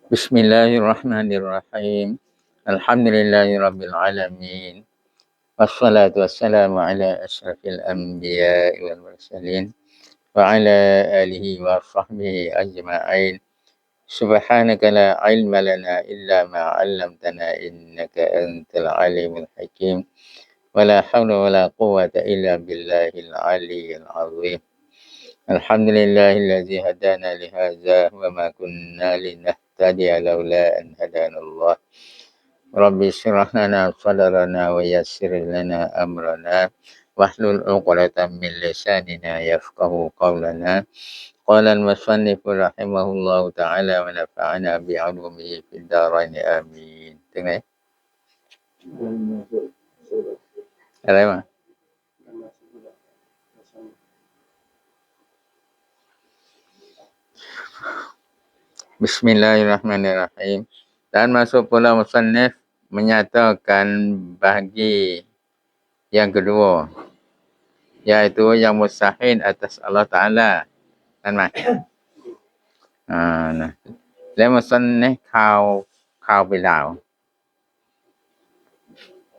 بسم الله الرحمن الرحيم الحمد لله رب العالمين والصلاة والسلام على أشرف الأنبياء والمرسلين وعلى آله وصحبه أجمعين سبحانك لا علم لنا إلا ما علمتنا إنك أنت العليم الحكيم ولا حول ولا قوة إلا بالله العلي العظيم الحمد لله الذي هدانا لهذا وما كنا لنهتدي لولا أن هدانا الله رب اشرح لنا صدرنا ويسر لنا أمرنا واحلل عقدة من لساننا يفقهوا قولنا قال المصنف رحمه الله تعالى ونفعنا بعلومه في الدارين آمين ถึงไหนอะไรวะBismillahirrahmanirrahim. Dan masuk pula musannif menyatakan bahagi yang kedua iaitu yang mustahil atas Allah Taala. Kan mas? nah. แล้วmusannifข่าวไปแล้ว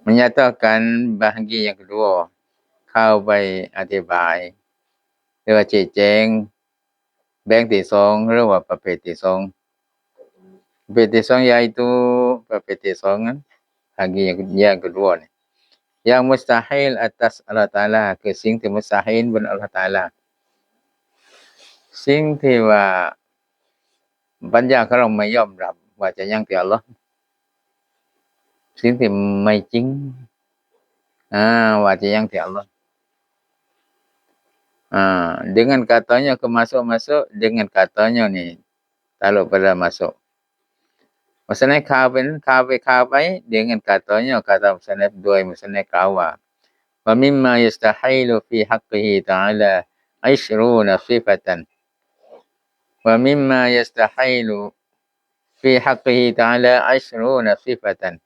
menyatakan bahagi yang kedua เข้าไปอธิบายหรือว่าชี้แจงแบ่งที่2หรือว่าประเภทที่2ประเภทที่2 iaitu ประเภทที่2นั้น bahagi yang kedua ni yang mustahil atas Allah Taala คือสิ่งที่ mustahil บน Allah Taala สิ่งที่ว่าปัญญาของเราไม่ยอมรับว่าจะยังที่ Allah สิ่งที่ไม่จริงว่าจะยังที่ Allah dengan katanya ke masuk dengan katanya ni takluk pada masuk maksudnya kauไป dengan katanya kata musannif dua musannif kawa wa mimma yastahilu fi haqqihi ta'ala 20 sifatan wa mimma yastahilu fi haqqihi ta'ala 20 sifatan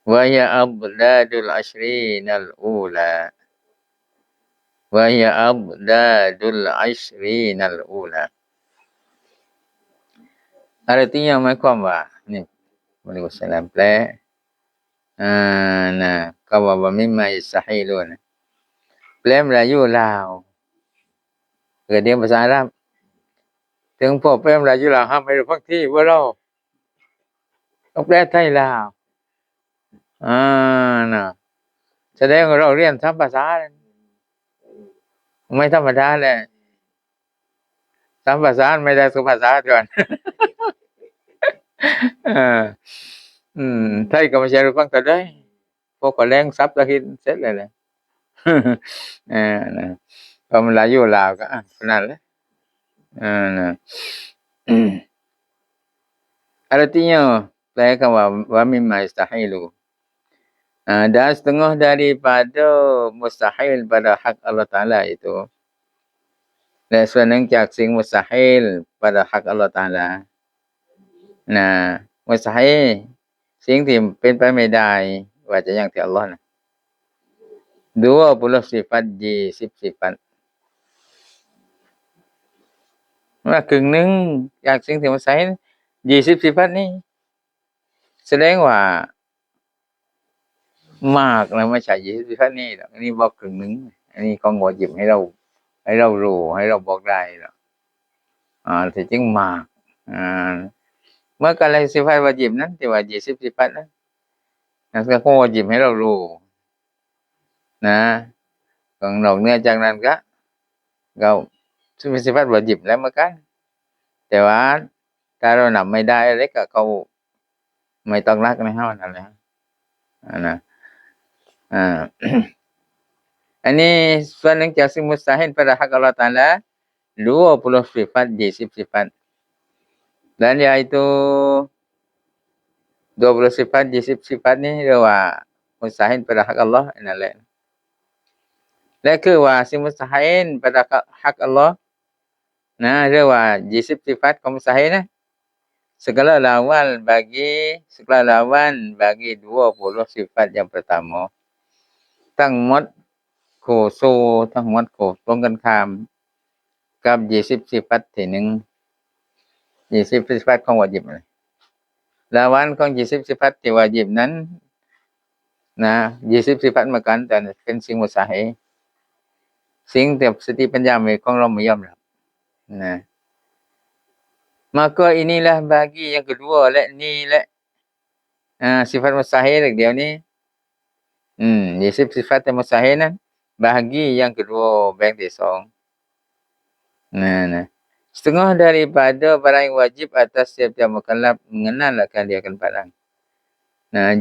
wa hiya abdadul 20 al-ula وهي أبداد 20 الأولى artinya หมายความว่านี่Waalaikumsalam แปลคำว่ามิมมาอิสฮิลูนแปลมลาอยู่ลาวเกิดเรียนภาษาอาหรับถึงพวกแปลมลาอยู่ลาวห้ามไม่รู้ฟังที่ว่าเราต้องแปลไทยลาวแสดงว่าเราเรียนทั้งภาษาไม่ธรรมดาแหละ3ภาษาไม่ได้2ภาษาก่อนไทยก็ไม่ใช่รู้ฟังแต่ได้พวกก็แรงซับตะคิดเสร็จเลยแหละพอมันลาอยู่ลาวก็นั่นแหละartinya แปลคำว่าwa mimma yastahilu dan setengah daripada mustahil pada hak Allah Taala ituและส่วนหนึ่งจากสิ่งมุสตาฮิล pada hak Allah Taala มุสตาฮิลสิ่งที่เป็นไปไม่ได้ว่าจะอย่างที่ Allah นะ20 sifat 20 sifat ว่าครึ่งนึงจากสิ่งที่มุสตาฮิล20 sifat นี้แสดงว่ามากแล้วไม่ใช่20 sifat นี้หรอกอันนี้บอกครึ่งนึงอันนี้ของวาญิบให้เรารู้ให้เราบอกได้แล้วที่จริงมากเมื่อการสิฟัตวาญิบนั้นที่ว่า20 สิฟัตนั้นนั่นก็ของวาญิบให้เรารู้ของนอกเหนือจากนั้นก็สิฟัตวาญิบแล้วเหมือนกันแต่ว่าถ้าเรานำไม่ได้อะไรก็เขาไม่ต้องรักในเฮานั่นแหละอันนี้ส่วนหนึ่งจากสิ่งมุสตาฮิล pada hak Allah Taala 20 sifat 20 sifat dan iaitu 20 sifat 20 sifat นี่เรียกว่ามุสตาฮิล pada hak Allah นั่นแหละและคือว่าสิ่งมุสตาฮิล pada hak Allah เรียกว่า20 sifat ของมุสตาฮิลsegala lawan bagi 20 sifat yang pertama ทั้งหมดคู่สู้ทั้งหมดคู่ตรงกันข้ามกับ20 sifat ที่1 20สิฟัตของวาญิบละวันของ20สิฟัตที่วาญิบนั้นนะ20สิฟัตเหมือนกันแต่เป็นสิ่งมุสตาฮิลสิ่งที่สติปัญญาไม่ของเราไม่ยอมรับนะ maka inilah bagi yang kedua ni sifat mustahil dia ni 20 sifat mustahil nan bahagi yang kedua bankที่2 nah setengah daripada barang yang wajib atas setiap mukallaf mengenal akan dia akan barang nah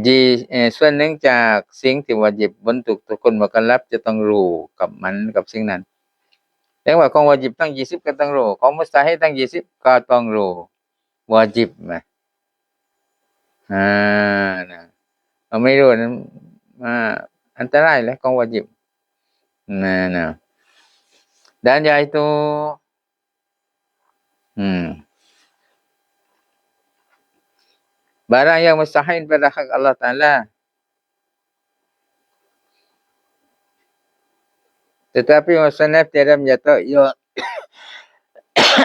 ส่วนหนึ่งจากสิ่งที่วาญิบบนทุกคนมุคัลลัฟจะต้องรู้กับมันกับสิ่งนั้นแต่ว่าของวาญิบตั้ง20ก็ต้องรู้ของมุสตาฮิลตั้ง20ก็ต้องรู้วาญิบนะนะไม่รู้นั้นอันตรายแล้วของวาญิบnah dan yaitu barang yang mustahil pada hak Allah Taala tetapi musannaf tiada menyatakan ia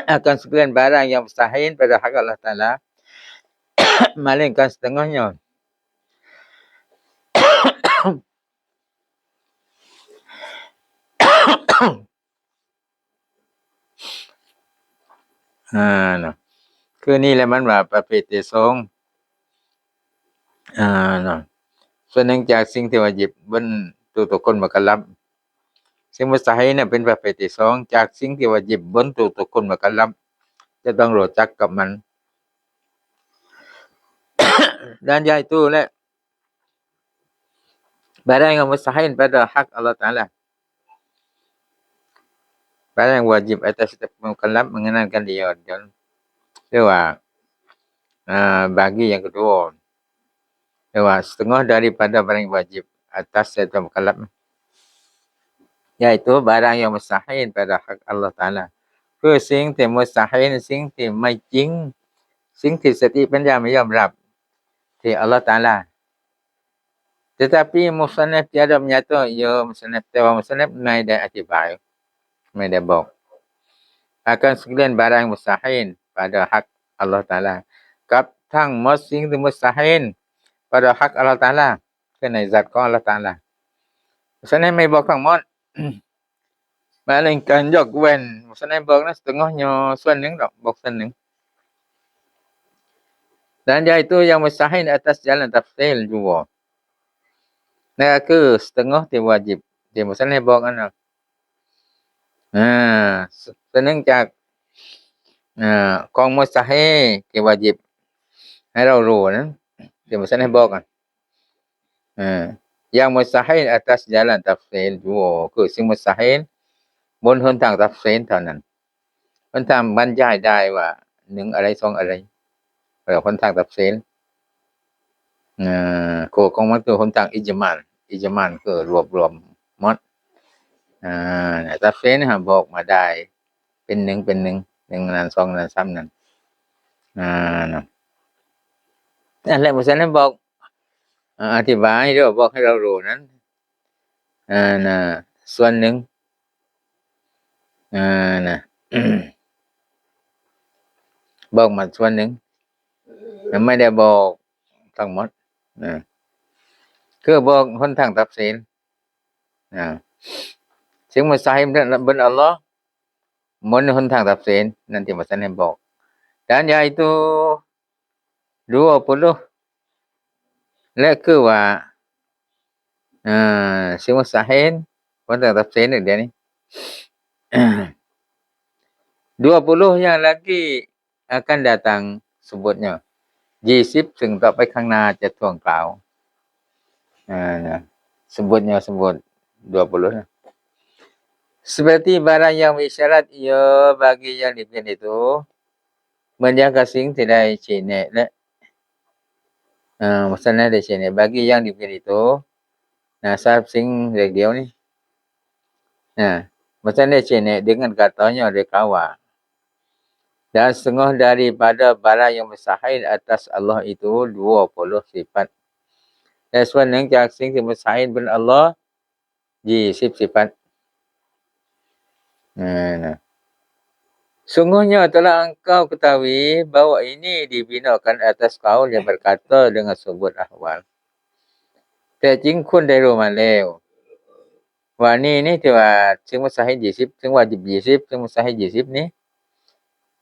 akan sekalian barang yang mustahil pada hak Allah Taala malingkan setengahnya nah คือนี่แหละมันว่าประเภทที่2นะส่วนหนึ่งจากสิ่งที่วาญิบบนทุกคนมุคัลลัฟสิ่งมุสตาฮิลนั้นเป็นประเภทที่2จากสิ่งที่วาญิบบนทุกคนมุคัลลัฟจะต้องรู้จักกับมัน dan yaitu la barang yang mustahil pada hak Allah Taala barang yang wajib atas setiap mukallaf mengenalkan dia diaว่าbagi yang kedua diaว่าsetengah daripada barang yang wajib atas setiap mukallaf yaitu barang yang mustahil pada hak Allah Taala คือสิ่งที่มุสตาฮิลสิ่งที่ไม่จริงสิ่งที่สติปัญญาไม่ยอมรับที่อัลเลาะห์ตะอาลา tetapi musannaf tiada menyatakan ya musannafไม่ได้อธิบายไม่ได้บอก akan sekalian barang yang mustahil pada hak Allah Taala กับทั้งหมดสิ่งที่มุสตาฮิล pada hak Allah Taala คือในzatของ Allah Taala musannafไม่บอกทั้งหมด malingkan ยกเว้น musannaf บอกนะ setengahnya ส่วนหนึ่งดอกบอกส่วนหนึ่ง dan yaitu yang mustahil atas jalan tafsil juga นั่นก็คือ setengah ที่วาญิบที่musannaf บอกนั่นน่ะส่วนหนึ่งจากของมุสตาฮิลที่วาญิบให้เรารู้นั้นที่musannaf บอกyang mustahil atas jalan tafsil juga คือสิ่ง mustahil บนหนทาง tafsil เท่านั้นหนทางบรรยายได้ว่า1อะไร2อะไรแล้วหนทาง tafsil ของมันคือหนทางอิจมานคือรวบรวมหมดtafsil นี่บอกมาได้เป็น1เป็น1 1นั้น2นั้น3นั้นนั่นแหละmusannafบอกอธิบายหรือบอกให้เรารู้นั้นส่วนหนึ่งบอกมาส่วนหนึ่งไม่ได้บอกทั้งหมดคือบอกหนทางตัฟซีรสิ่งมุสตาฮิลบนอัลเลาะห์บนหนทางตัฟซีรนั่นที่มุสannafบอก dan yaitu 20และคือว่าสิ่งมุสตาฮิลบนทางตัฟซีรนี่เดี๋ยวนี้ 20 yang lagi akan datang sebutnya 20 ซึ่งต่อไปข้างหน้าจะท่วงกล่าวsebutnya sebut 20 seperti barang yang isyarat ia bagi yang dipilih itu menjaga สิ่งที่ได้ชี้แนะและmusannaf ได้ชี้แนะ bagi yang dipilih itu sahabสิ่งเล็กเดียวนี่musannaf ชี้แนะ dengan katanya dia kawa dan setengah daripada barang yang mustahil atas Allah itu 20 sifat แต่ส่วนหนึ่งจากสิ่งที่มุสตาฮิลบนอัลเลาะห์20 sifat Sungguhnya telah engkau ketahui bahwa ini dibinakan atas kaul yang berkata dengan sebut ahwal. แต่จริงคุณได้รู้มาแล้วว่านี่ที่ว่าซึ่งว่าสาเหตุ20ซึ่งว่า20ซึ่งว่าสาเหตุ20นี้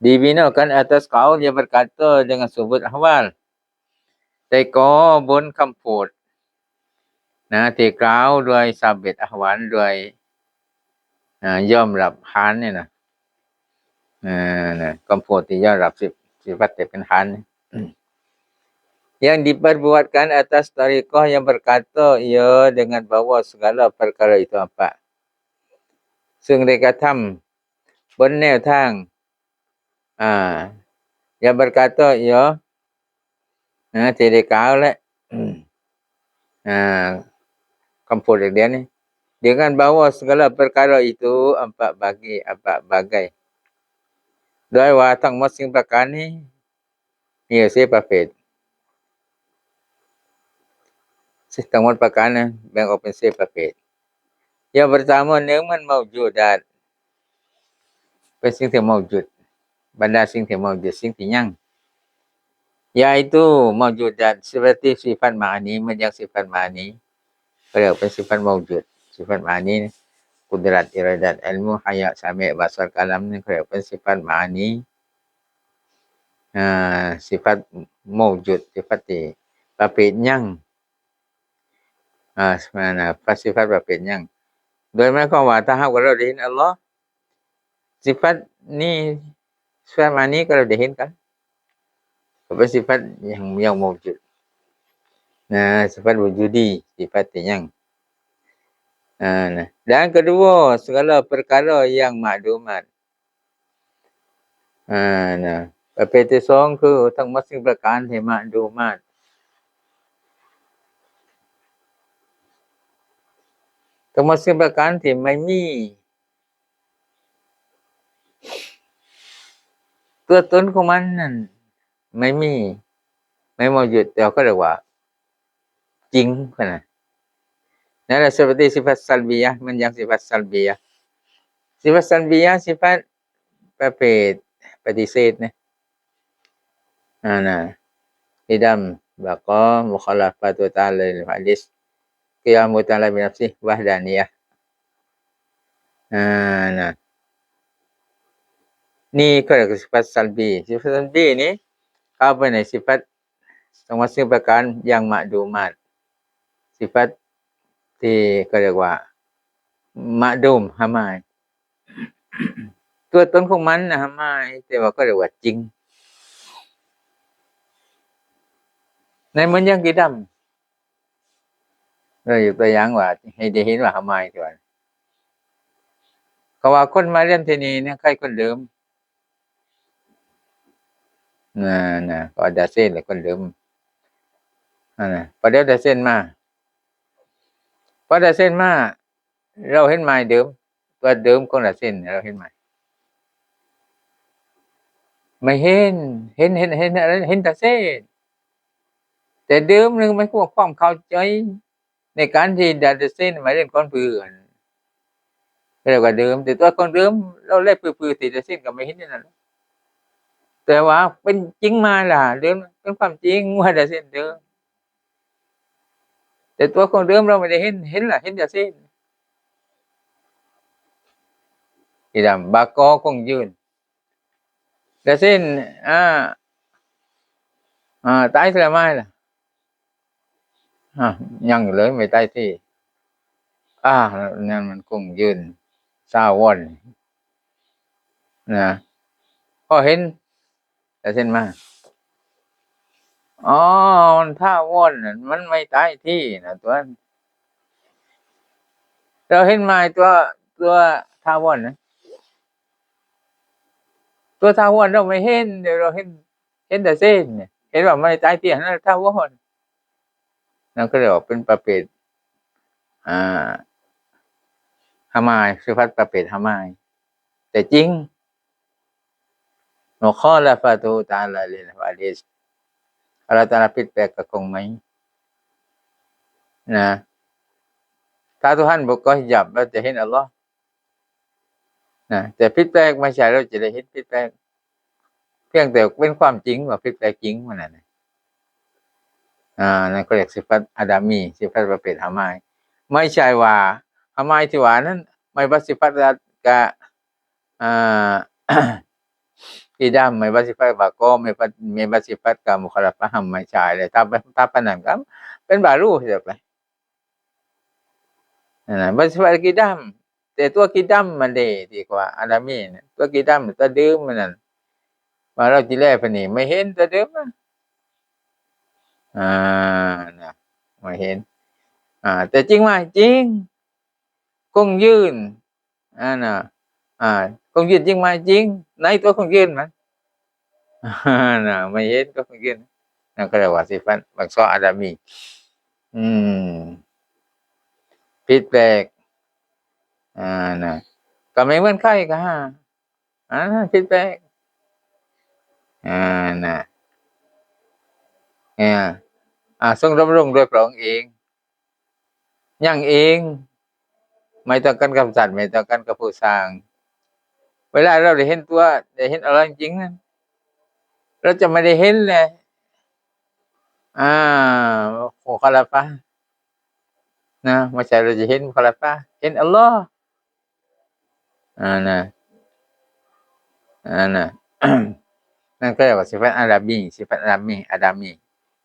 dibinakan atas kaul yang berkata dengan sebut ahwal แต่ก็บนคำพูดนะที่กล่าวด้วยสาเบ็ดahwal ด้วยยอมรับหานนี่นะคำพูดที่ยอมรับsifatเป็นหาน yang diperbuatkan atas tariqah yang berkata ia dengan bahawa segala perkara itu apa ซึ่งได้กระทำบนแนวทางyang berkata ia ที่ได้กล่าวและคำพูดเดียวนี้ dengan bahawa segala perkara itu empat bagai โดยว่าทั้งหมดสิ่งประการนี้มี4ประเภททั้งหมดประการนะแบ่งออกเป็น4ประเภท yang pertama man maujudat เป็นสิ่งที่mawjud บรรดาสิ่งที่mawjud สิ่งที่ยัง yaitu maujudat seperti sifat ma'ani มันอย่าง sifat ma'ani เรียกเป็น sifat mawjud sifat ma'ani kudrat iradat ilmu haya sami' basar kalam นี่เรียกเป็น sifat ma'ani sifat mawjud sifat ที่ประเภทยังsifat ประเภทยังโดยหมายความว่าถ้าหากว่าเราได้เห็นอัลเลาะห์ sifat นี้ sifat ma'ani ก็เราได้เห็นกันก็เป็น sifat yang mawjud sifat wujudi sifat ที่ยังdan kedua segala perkara yang makdumat ประเภทที่2คือทั้งหมดสิ่งประการที่makdumat ทั้งหมดสิ่งประการที่ไม่มีตัวตนของมันนั่นไม่มีไม่mawjud แต่ก็เรียกว่าจริงคั่นน่ะนั่นแหละ seperti sifat salbiyah มันอย่าง sifat salbiyah sifat salbiyah sifat ประเภทปฏิเสธนะidam baqa mukhalafatu ta'ala lil hadis qiyamu ta'ala bi nafsihi wahdaniyah นี่ก็เรียกว่า sifat salbi sifat salbi นี้เข้าไปใน sifat ทั้งหมดสิ่งประการอย่าง makdumat sifat ที่ก็เรียกว่า makdum หามายตัวตนของมันน่ะหามายแต่ว่าก็เรียกว่าจริงในเหมือนอย่างกี่ดำเรายกตัวอย่างว่าให้ได้เห็นว่าหามายตัวก็ว่าคนมาเรียนที่นี่เนี่ยใครคนเดิมก็ได้เส้นเลยคนเดิมพอเดี๋ยวได้เส้นมาพอได้เส้นมาเราเห็นไม้เดิมตัวเดิมของได้เส้นเราเห็นไม้ไม่เห็นอะไรเห็นแต่เส้นแต่เดิมนึงมันก็ความเข้าใจในการที่ได้เส้นหมายถึงคนพื้นเรียกว่าเดิมแต่ตัวคนเดิมเราเล่ปื้อๆที่ได้เส้นก็ไม่เห็นนั่นแต่ว่าเป็นจริงมาล่ะเดิมเป็นความจริงว่าได้เส้นเดิมแต่ตัวคนเดิมเราไม่ได้เห็นล่ะเห็นแต่เส้นที่ดำบากอคงยืนแต่เส้นตายเสียไม่ล่ะยังเลยไม่ตายที่นั่นมันคงยืนซาวนนะพอเห็นแต่เส้นมามันท่าวนมันไม่ตายที่นะตัวเราเห็นไม้ตัวท่าวนนะตัวท่าวนเราไม่เห็นเดี๋ยวเราเห็นแต่เส้นเนี่ยเห็นว่าไม่ตายที่นั่นท่าวนนั่นก็เรียกว่าเป็นประเภทหามายสิฟัตประเภทหามายแต่จริงนคอละฟาตูตาลาลิลวาลิสอัลเลาะห์ตะอาลาผิดแปลกกับคงไหมนะถ้า Tuhan buka hijab เราจะเห็นอัลเลาะห์ นะแต่ผิดแปลกไม่ใช่เราจะได้เห็นผิดแปลกเพียงแต่เป็นความจริงว่าผิดแปลกจริงว่านั่นนั่นก็เรียกสิฟัตอาดามีสิฟัตประเภทหามายไม่ใช่ว่าหามายที่ว่านั้นไม่ว่าสิฟัตกะที่ดำไม่ว่าสิฟัตบาก็ไม่ว่าสิฟัตกะมุคลาฟะหัมไม่ใช่เลยถ้าปานนั้นก็เป็นบารูเสียไปนั่นน่ะบ่สิฟัตกิดำแต่ตัวกิดำมันดีดีกว่าอาดามีเนี่ยตัวกิดำตัวดื่มมันนั่นว่าเราจิแลเพิ่นนี่ไม่เห็นตัวดื่มน่ะไม่เห็นแต่จริงว่าจริงคงยืนน่ะคงยืนจริงไหมจริงในตัวคงยืนมันน่ะไม่เห็นก็คงยืนนั่นก็เรียกว่าสิฟัตบักซออาดามีผิดแปลกน่ะก็ไม่เหมือนใครก็ผิดแปลกน่ะทรงดำรงโดยพระองค์เองยังเองไม่ต้องกันกับสัตว์ไม่ต้องกันกับผู้สร้างเวลาเราได้เห็นตัวได้เห็นอะไรจริงๆนั้นเราจะไม่ได้เห็นเลยมุคลาฟะนะไม่ใช่เราจะเห็นมุคลาฟะเห็นอัลเลาะห์น่ะนั่นก็เรียกว่าสิฟัตอาดามีสิฟัตอาดามี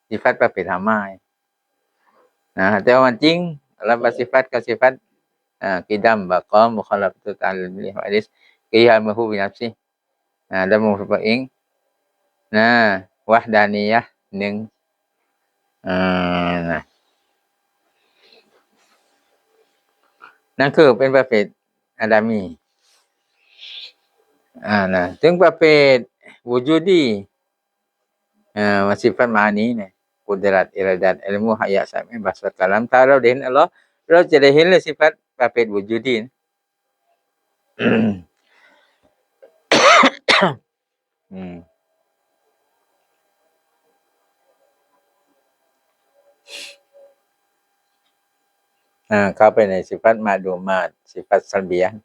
สิฟัตประเภทหามายแต่ว่าจริงแล้วสิฟัตกับสิฟัตกิดำบะกอมุคลาฟะตุตาลิลิฮะดิษกิยามุฮูบินัฟซิดำรงพระเองวะฮ์ดานียะห์1นั่นคือเป็นประเภทอาดามีถึงประเภทวูจูดีวสิฟัตมานีเนี่ยกุดรัตอิราดัตอิลมุฮะยะซะมิบัสกะลัมถ้าเราเห็นอัลเลาะห์เราจะได้เห็นเลยสิฟัตประเภทวูจูดีเข้าไปในสิฟัตมาดูมาตสิฟัตซัลบียะห์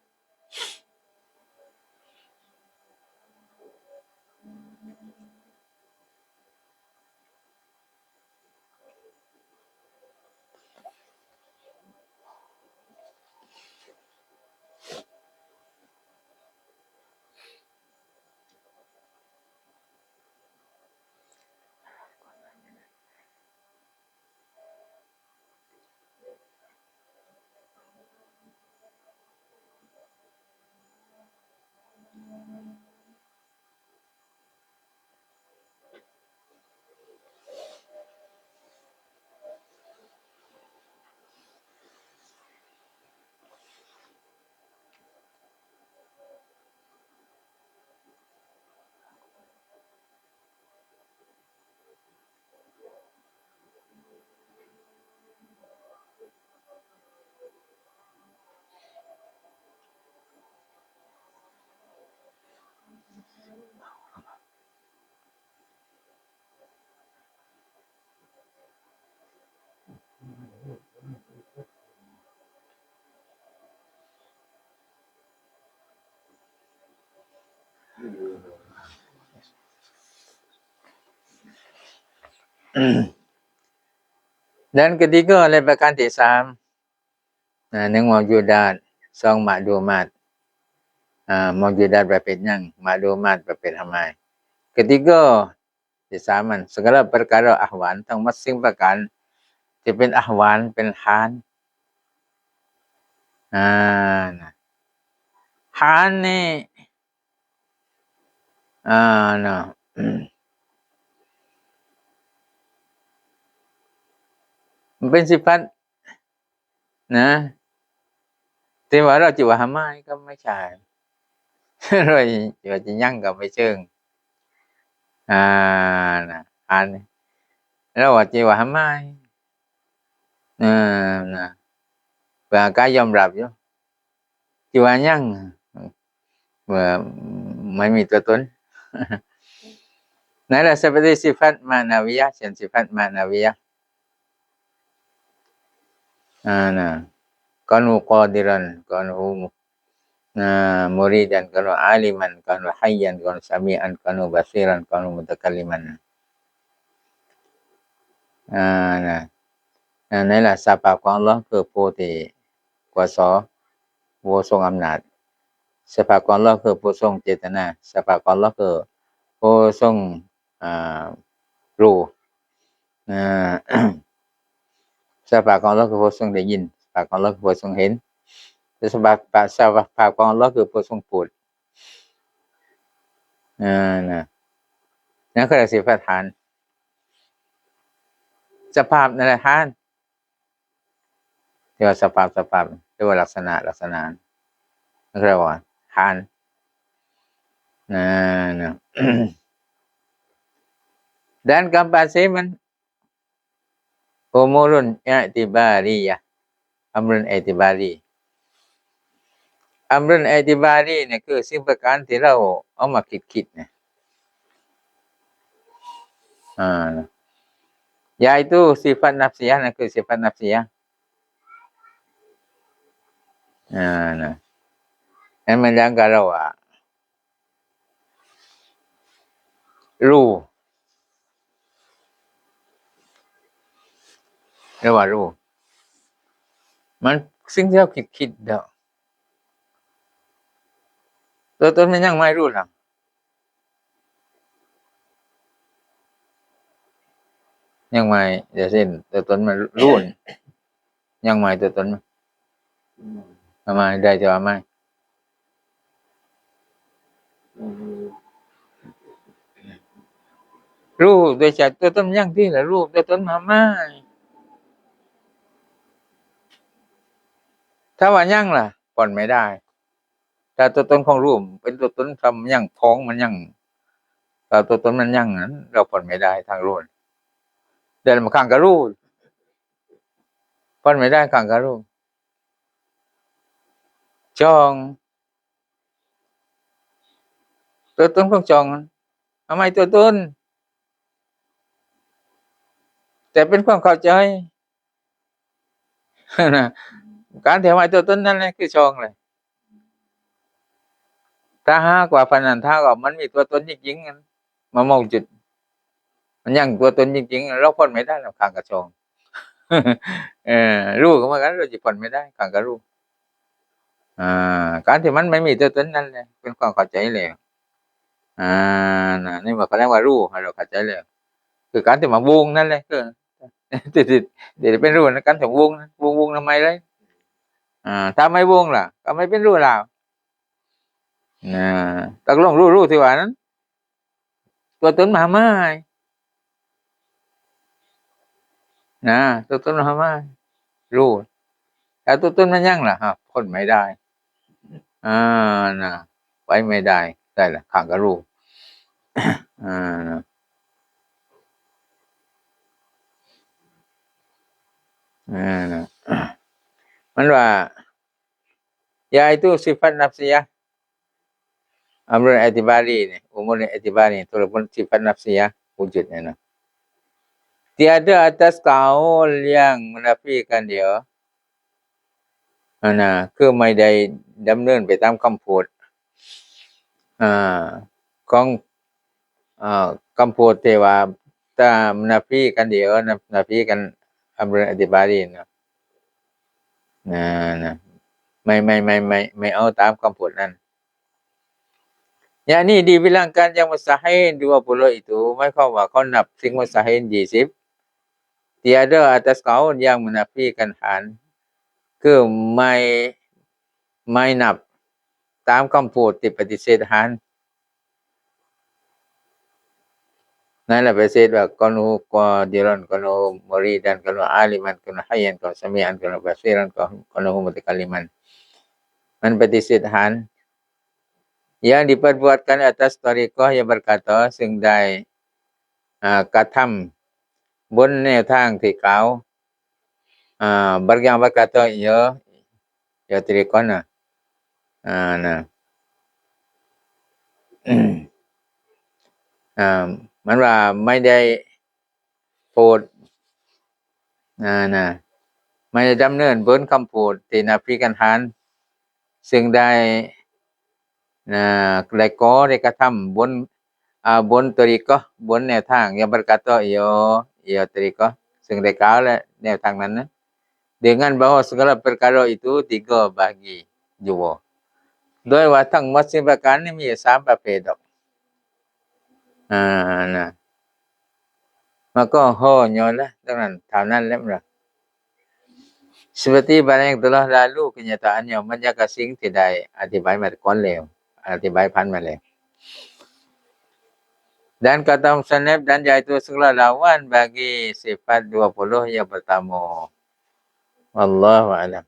dan ketiga olehประการที่31มอญูดาต2มะดูมาตมอญูดาตประเภทหยังมะดูมาตประเภทหามาย ketigaที่3มัน segala perkara ahwan ทั้งหมดสิ่งประการที่เป็นอะฮวานเป็นฮานฮานนี่มันเป็นสิฟัตนะแต่ว่าเราจิว่าหามายก็ไม่ใช่เราจะยังก็ไม่เชิงฮานเราว่าจิว่าหามายว่ากายอมรับอยู่จิว่ายังว่าไม่มีตัวตนนั่นแหละ seperti sifat ma'nawiyah เช่น sifat ma'nawiyah kanu qadiran kanu muridan kanu aliman kanu hayyan kanu sami'an kanu basiran kanu mutakalliman. Này là sa phạt của Allah คือผู้ที่กสผู้ทรงอำนาจสภาพของ Allah คือผู้ทรงเจตนาสภาพของ Allah คือผู้ทรงรู้สภาพของ Allah คือผู้ทรงได้ยินสภาพของ Allah คือผู้ทรงเห็นสภาพของ Allah คือผู้ทรงพูดนั่นคือสิฟัฐานสภาพนั่นแหละทานที่ว่าสภาพหรือว่าลักษณะนั่นเรียกว่าทานdan kapan man umurun i'tibariyah amrun i'tibari เนี่ยคือสิ่งประการที่เราเอามาคิดเนี่ยyaitu sifat nafsiyah นั่นคือ sifat nafsiyah นั่นมันยังกับเรารู้เรียกว่ารู้มันสิ่งที่เราคิดเด้อตัวตนมันยังไม่รู้หรอกยังไม่เดี๋ยวเช่นตัวตนมันรู้ยังไม่ตัวตนทำไมได้จะว่าไม่รู้โดยจากตัวตนยังที่ละรู้ตัวตนมาไม่ถ้าว่ายังล่ะผ่อนไม่ได้แต่ตัวตนของรูปเป็นตัวตนทำยังพ้องมันยังแต่ตัวตนมันยังนั้นเราผ่อนไม่ได้ทางรูปเดินมาข้างกับรูปผ่อนไม่ได้ข้างกับรูปจองตัวตนของจองทำไมตัวตนแต่เป็นความเข้าใจนะการที่ทำไมตัวตนนั่นแหละคือจองเลยถ้าหากว่าพนันท่าก็มันมีตัวตนจริงๆมามองจุดมันยังตัวตนจริงๆเราผ่อนไม่ได้เราข้างกับจองรู้ก็เหมือนกันเราจะผ่อนไม่ได้ข้างกับรู้การที่มันไม่มีตัวตนนั่นแหละเป็นความเข้าใจแล้วนี่มันก็เรียกว่ารู้เราเข้าใจแล้วคือการที่มาวงนั่นแหละคือเดี๋ยวเป็นรู้นะการที่วงทำไมเลยถ้าไม่วงล่ะก็ไม่เป็นรู้แล้วตกลงรู้ที่ว่านั้นตัวตนมาไม่ตัวตนมาไม่รู้แต่ตัวตนมันยังล่ะพ้นไม่ได้ไว้ไม่ได้ล่ะข้างก็รู้มันว่า yaitu sifat nafsiyah amrun i'tibari ni umur i'tibari itu pun sifat nafsiyah wujudnya tiada atas kaul yang menafikan dia คือไม่ได้ดำเนินไปตามคำพูดของคำพูดที่ว่าถ้านาฟีกันเดียวนาฟีกันอัมรุนอธิบารีนะไม่เอาตามคำพูดนั้นอย่างนี้ dibilangkan yang mustahil 20 itu หมายความว่าเขานับสิ่ง mustahil 20 tiada atas kaul yang menafikan hal คือไม่นับตามคำพูดที่ปฏิเสธหันนั่นแหละปฏิเสธว่ากอนูกอดิรอนกอนูมอรีดันกอนูอาลิมันกอนูฮัยยันกอนูสมีอันกอนูบาซีรันกอนูมุตะกัลลิมันมันปฏิเสธหัน yang diperbuatkan atas tariqah yang berkata ซึ่งได้กระทำบนแนวทางที่กล่าว yang berkata ya tariqahมันว่าไม่ได้พูดไม่ได้ดำเนินบนคำพูดที่นับพิกันหันซึ่งได้ ได้ก่อได้กระทำบน tariqah บนแนวทางyang berkata ia tariqah ซึ่งได้กล่าวและแนวทางนั้นนะ dengan bahawa segala perkara itu 3 bagi jua โดยว่าทั้งหมด10ประการนี่มี3ประเภทดอกนะ maka hanyalah dengan ท่านั้นแหละ seperti barang yang telah lalu kenyataannya menjagaสิ่งที่ได้อธิบายมาก่อนแล้วอธิบายผ่านมาแล้ว dan kata musannaf dan yaitu segala lawan bagi sifat 20 yang pertama wallahu a'lam